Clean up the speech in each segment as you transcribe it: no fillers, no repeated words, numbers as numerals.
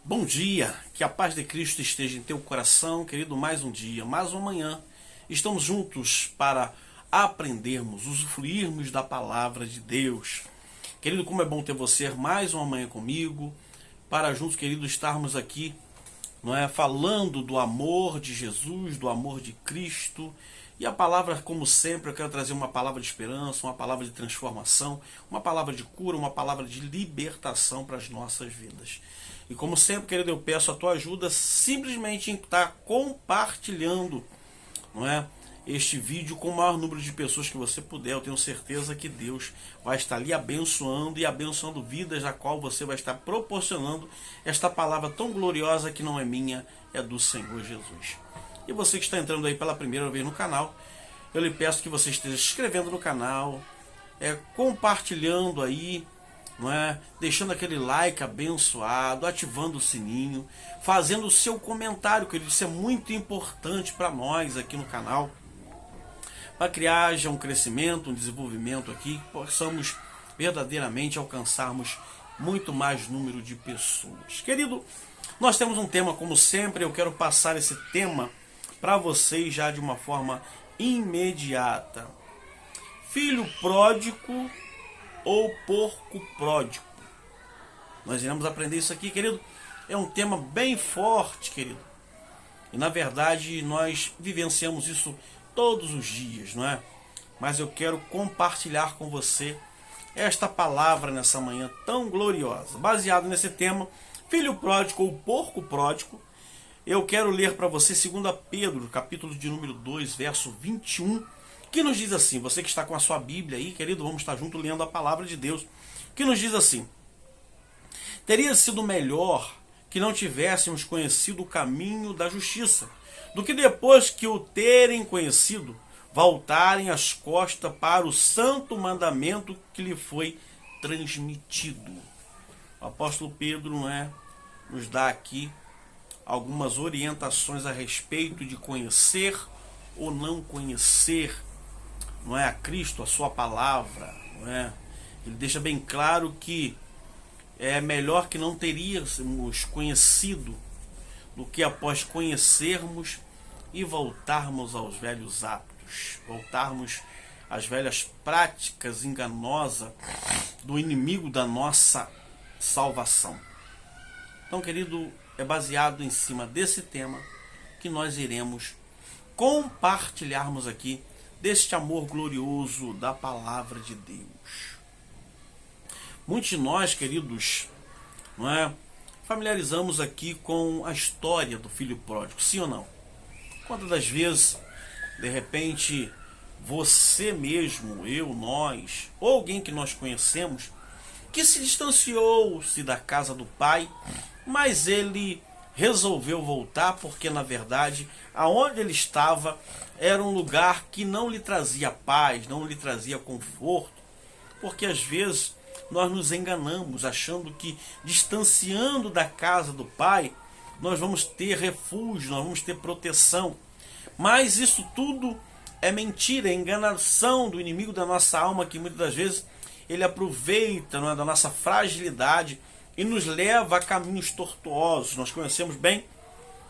Bom dia, que a paz de Cristo esteja em teu coração, querido. Mais um dia, mais uma manhã. Estamos juntos para aprendermos, usufruirmos da palavra de Deus. Querido, como é bom ter você mais uma manhã comigo, para juntos, querido, estarmos aqui, não é, falando do amor de Jesus, do amor de Cristo. E a palavra, como sempre, eu quero trazer uma palavra de esperança, uma palavra de transformação, uma palavra de cura, uma palavra de libertação para as nossas vidas. E como sempre, querido, eu peço a tua ajuda simplesmente em estar compartilhando, não é, este vídeo com o maior número de pessoas que você puder. Eu tenho certeza que Deus vai estar ali abençoando e abençoando vidas, a qual você vai estar proporcionando esta palavra tão gloriosa que não é minha, é do Senhor Jesus. E você que está entrando aí pela primeira vez no canal, eu lhe peço que você esteja se inscrevendo no canal, compartilhando aí, não é? Deixando aquele like abençoado, ativando o sininho, fazendo o seu comentário, que isso é muito importante para nós aqui no canal, para que haja um crescimento, um desenvolvimento aqui, que possamos verdadeiramente alcançarmos muito mais número de pessoas. Querido, nós temos um tema, como sempre. Eu quero passar esse tema para vocês já de uma forma imediata. Filho pródigo ou porco pródigo? Nós iremos aprender isso aqui, querido. É um tema bem forte, querido. E na verdade nós vivenciamos isso todos os dias, não é? Mas eu quero compartilhar com você esta palavra nessa manhã tão gloriosa. Baseado nesse tema, filho pródigo ou porco pródigo, eu quero ler para você 2 Pedro, capítulo de número 2, verso 21, que nos diz assim. Você que está com a sua Bíblia aí, querido, vamos estar junto lendo a palavra de Deus, que nos diz assim: teria sido melhor que não tivéssemos conhecido o caminho da justiça, do que depois que o terem conhecido, voltarem as costas para o santo mandamento que lhe foi transmitido. O apóstolo Pedro, não é, nos dá aqui algumas orientações a respeito de conhecer ou não conhecer, não é, a Cristo, a sua palavra, não é? Ele deixa bem claro que é melhor que não teríamos conhecido do que após conhecermos e voltarmos aos velhos hábitos, voltarmos às velhas práticas enganosas do inimigo da nossa salvação. Então, querido, é baseado em cima desse tema que nós iremos compartilharmos aqui deste amor glorioso da palavra de Deus. Muitos de nós, queridos, não é, familiarizamos aqui com a história do filho pródigo, sim ou não? Quantas das vezes, de repente, você mesmo, eu, nós, ou alguém que nós conhecemos, que se distanciou-se da casa do pai, mas ele resolveu voltar porque, na verdade, aonde ele estava era um lugar que não lhe trazia paz, não lhe trazia conforto, porque às vezes nós nos enganamos achando que, distanciando da casa do pai, nós vamos ter refúgio, nós vamos ter proteção. Mas isso tudo é mentira, é enganação do inimigo da nossa alma, que muitas das vezes ele aproveita, não é, da nossa fragilidade e nos leva a caminhos tortuosos. Nós conhecemos bem,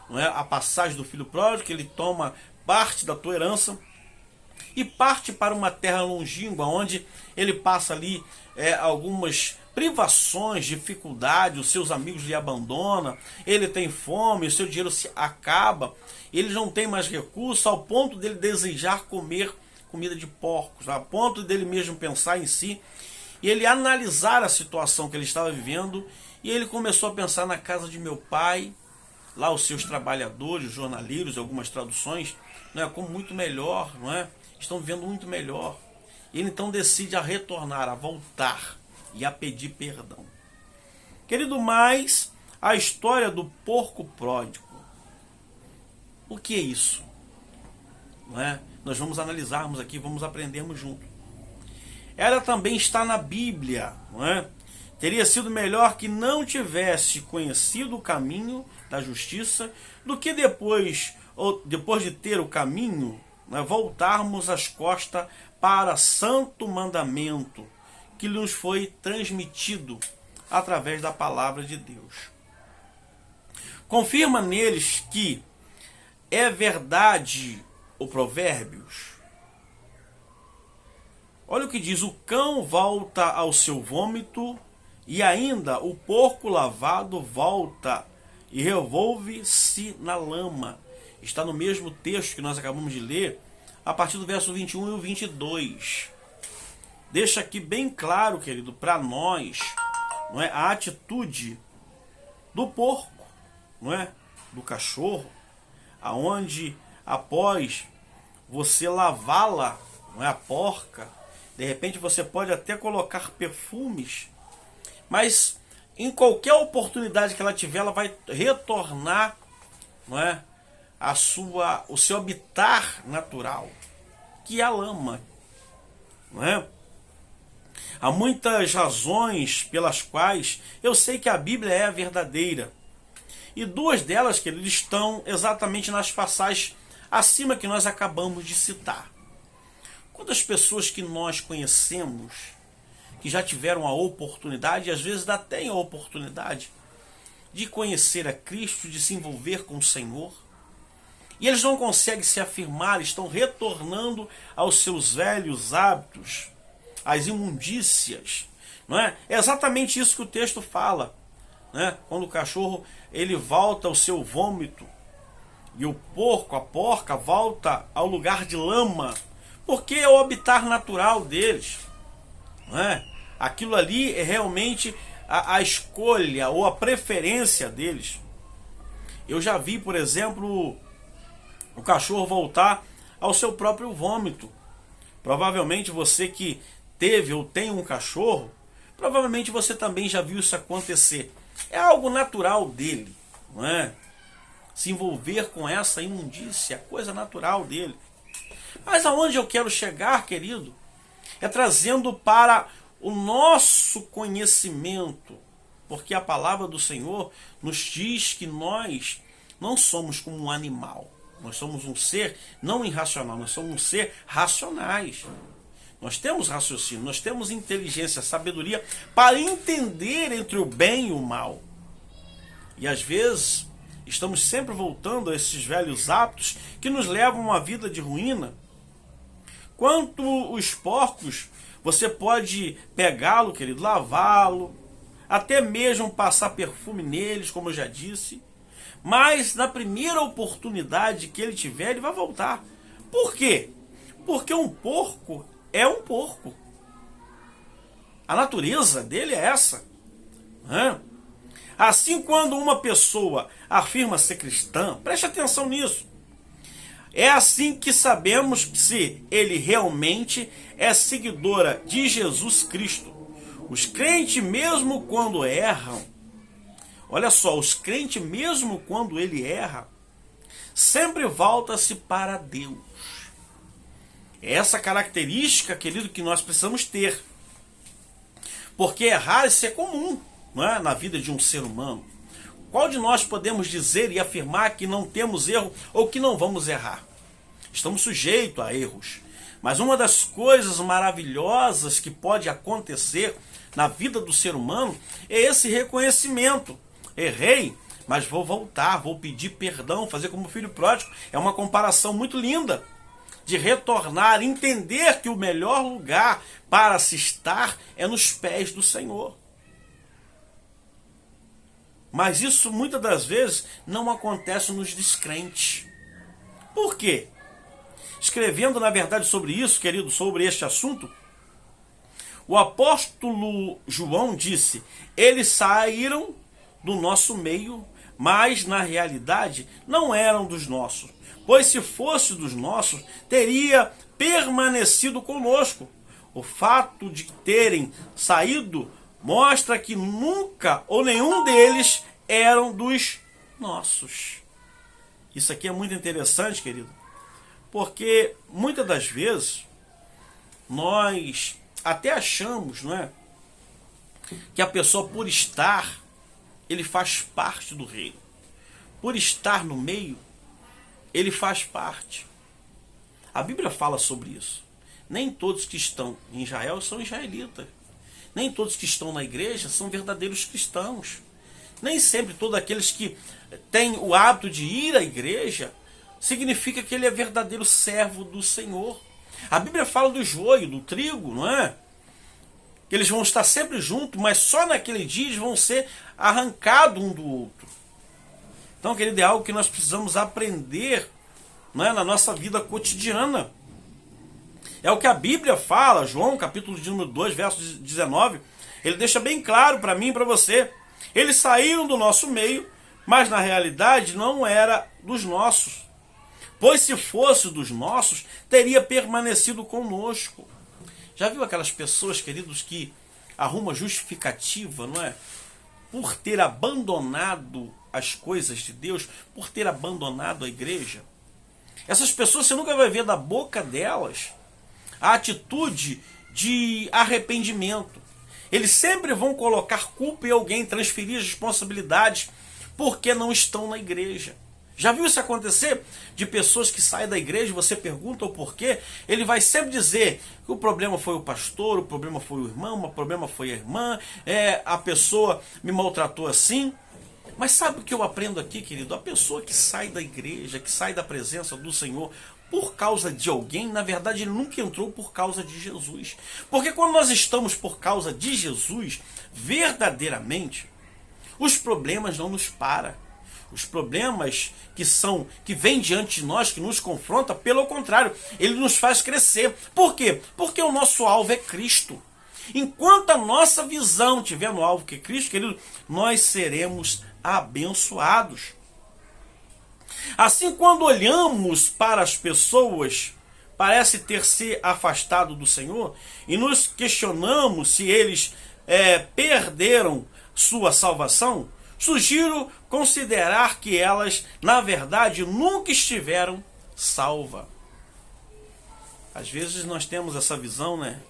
não é, a passagem do filho pródigo, que ele toma parte da tua herança e parte para uma terra longínqua, onde ele passa ali algumas privações, dificuldades, os seus amigos lhe abandonam, ele tem fome, o seu dinheiro se acaba, ele não tem mais recursos, ao ponto dele desejar comer comida de porcos, a ponto dele mesmo pensar em si, e ele analisar a situação que ele estava vivendo, e ele começou a pensar: na casa de meu pai, lá os seus trabalhadores, jornaleiros, algumas traduções, não é, como muito melhor, não é? Estão vivendo muito melhor. Ele então decide a retornar, a voltar e a pedir perdão. Querido, mas a história do porco pródigo, o que é isso? Não é? Nós vamos analisarmos aqui, vamos aprendermos junto. Ela também está na Bíblia, não é? Teria sido melhor que não tivesse conhecido o caminho da justiça, do que depois de ter o caminho, né, voltarmos as costas para santo mandamento que nos foi transmitido através da palavra de Deus. Confirma neles que é verdade o Provérbios. Olha o que diz: o cão volta ao seu vômito, e ainda o porco lavado volta e revolve-se na lama. Está no mesmo texto que nós acabamos de ler, a partir do verso 21 e o 22. Deixa aqui bem claro, querido, para nós, não é, a atitude do porco, não é, do cachorro, aonde após você lavá-la, não é, a porca, de repente você pode até colocar perfumes, mas em qualquer oportunidade que ela tiver, ela vai retornar, não é, o seu habitat natural, que é a lama, não é? Há muitas razões pelas quais eu sei que a Bíblia é a verdadeira. E duas delas, que eles estão exatamente nas passagens acima que nós acabamos de citar. Quantas pessoas que nós conhecemos, que já tiveram a oportunidade, e às vezes ainda têm a oportunidade, de conhecer a Cristo, de se envolver com o Senhor, e eles não conseguem se afirmar, estão retornando aos seus velhos hábitos, às imundícias, não é? É exatamente isso que o texto fala, né? Quando o cachorro ele volta ao seu vômito e o porco, a porca, volta ao lugar de lama, porque é o habitat natural deles, não é? Aquilo ali é realmente a escolha ou a preferência deles. Eu já vi, por exemplo, o cachorro voltar ao seu próprio vômito. Provavelmente você que teve ou tem um cachorro, provavelmente você também já viu isso acontecer. É algo natural dele, não é? Se envolver com essa imundícia, é coisa natural dele. Mas aonde eu quero chegar, querido, é trazendo para o nosso conhecimento, porque a palavra do Senhor nos diz que nós não somos como um animal. Nós somos um ser não irracional, nós somos um ser racionais. Nós temos raciocínio, nós temos inteligência, sabedoria para entender entre o bem e o mal. E às vezes estamos sempre voltando a esses velhos hábitos que nos levam a uma vida de ruína. Quanto os porcos, você pode pegá-lo, querido, lavá-lo, até mesmo passar perfume neles, como eu já disse. Mas na primeira oportunidade que ele tiver, ele vai voltar. Por quê? Porque um porco é um porco. A natureza dele é essa. Assim, quando uma pessoa afirma ser cristã, preste atenção nisso. É assim que sabemos se ele realmente é seguidora de Jesus Cristo. Os crentes, mesmo quando erram, olha só, os crentes, mesmo quando ele erra, sempre volta-se para Deus. É essa característica, querido, que nós precisamos ter. Porque errar, isso é comum, não é? Na vida de um ser humano. Qual de nós podemos dizer e afirmar que não temos erro ou que não vamos errar? Estamos sujeitos a erros. Mas uma das coisas maravilhosas que pode acontecer na vida do ser humano é esse reconhecimento. Errei, mas vou voltar, vou pedir perdão, fazer como o filho pródigo. É uma comparação muito linda de retornar, entender que o melhor lugar para se estar é nos pés do Senhor. Mas isso muitas das vezes não acontece nos descrentes. Por quê? Escrevendo na verdade sobre isso, querido, sobre este assunto, o apóstolo João disse: eles saíram do nosso meio, mas na realidade não eram dos nossos. Pois se fosse dos nossos, teria permanecido conosco. O fato de terem saído mostra que nunca ou nenhum deles eram dos nossos. Isso aqui é muito interessante, querido, porque muitas das vezes nós até achamos, não é, que a pessoa, por estar, ele faz parte do reino. Por estar no meio, ele faz parte. A Bíblia fala sobre isso. Nem todos que estão em Israel são israelitas. Nem todos que estão na igreja são verdadeiros cristãos. nem sempre todos aqueles que têm o hábito de ir à igreja significa que ele é verdadeiro servo do Senhor. A Bíblia fala do joio, do trigo, não é? Que eles vão estar sempre juntos, mas só naquele dia eles vão ser arrancados um do outro. Então, querido, é algo que nós precisamos aprender, não é, na nossa vida cotidiana. É o que a Bíblia fala, João, capítulo de número 2, verso 19, ele deixa bem claro para mim e para você. Eles saíram do nosso meio, mas na realidade não era dos nossos. Pois se fosse dos nossos, teria permanecido conosco. Já viu aquelas pessoas, queridos, que arrumam justificativa, não é? Por ter abandonado as coisas de Deus, por ter abandonado a igreja. Essas pessoas você nunca vai ver da boca delas a atitude de arrependimento. Eles sempre vão colocar culpa em alguém, transferir as responsabilidades porque não estão na igreja. Já viu isso acontecer? De pessoas que saem da igreja, você pergunta o porquê, ele vai sempre dizer que o problema foi o pastor, o problema foi o irmão, o problema foi a irmã, a pessoa me maltratou assim. Mas sabe o que eu aprendo aqui, querido? A pessoa que sai da igreja, que sai da presença do Senhor por causa de alguém, na verdade ele nunca entrou por causa de Jesus. Porque quando nós estamos por causa de Jesus, verdadeiramente, os problemas não nos param. Os problemas que vêm diante de nós, que nos confronta, pelo contrário, ele nos faz crescer. Por quê? Porque o nosso alvo é Cristo. Enquanto a nossa visão estiver no alvo que é Cristo, querido, nós seremos abençoados. Assim, quando olhamos para as pessoas, parece ter se afastado do Senhor, e nos questionamos se eles perderam sua salvação, sugiro considerar que elas, na verdade, nunca estiveram salvas. Às vezes nós temos essa visão, né?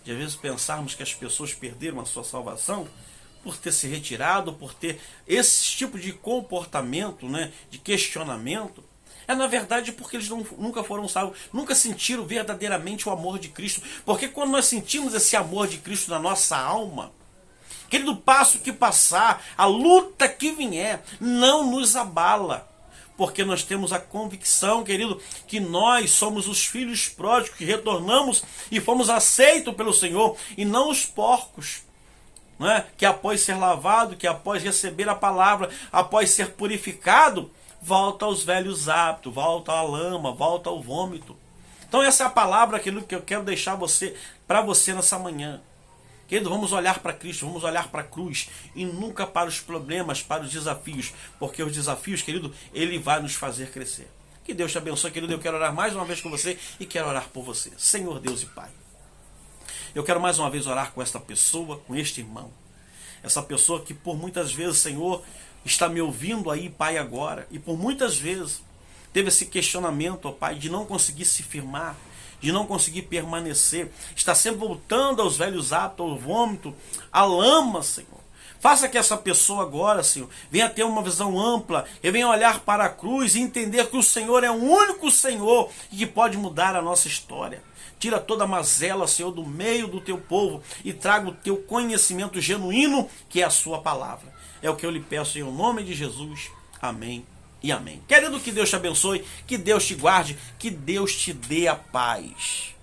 De às vezes pensarmos que as pessoas perderam a sua salvação por ter se retirado, por ter esse tipo de comportamento, né, de questionamento. Na verdade porque eles nunca foram salvos, nunca sentiram verdadeiramente o amor de Cristo. Porque quando nós sentimos esse amor de Cristo na nossa alma, querido, passo que passar, a luta que vier, não nos abala. Porque nós temos a convicção, querido, que nós somos os filhos pródigos que retornamos e fomos aceitos pelo Senhor, e não os porcos, não é? Que após ser lavado, que após receber a palavra, após ser purificado, volta aos velhos hábitos, volta à lama, volta ao vômito. Então essa é a palavra, aquilo que eu quero deixar para você nessa manhã. Querido, vamos olhar para Cristo, vamos olhar para a cruz e nunca para os problemas, para os desafios, porque os desafios, querido, ele vai nos fazer crescer. Que Deus te abençoe, querido. Eu quero orar mais uma vez com você e quero orar por você. Senhor Deus e Pai, eu quero mais uma vez orar com esta pessoa, com este irmão. Essa pessoa que por muitas vezes, Senhor, está me ouvindo aí, Pai, agora, e por muitas vezes teve esse questionamento, ó Pai, de não conseguir se firmar, de não conseguir permanecer, está sempre voltando aos velhos hábitos, ao vômito, à lama, Senhor. Faça que essa pessoa agora, Senhor, venha ter uma visão ampla, e venha olhar para a cruz e entender que o Senhor é o único Senhor que pode mudar a nossa história. Tira toda a mazela, Senhor, do meio do teu povo e traga o teu conhecimento genuíno, que é a sua palavra. É o que eu lhe peço em nome de Jesus. Amém e amém. Querido, que Deus te abençoe, que Deus te guarde, que Deus te dê a paz.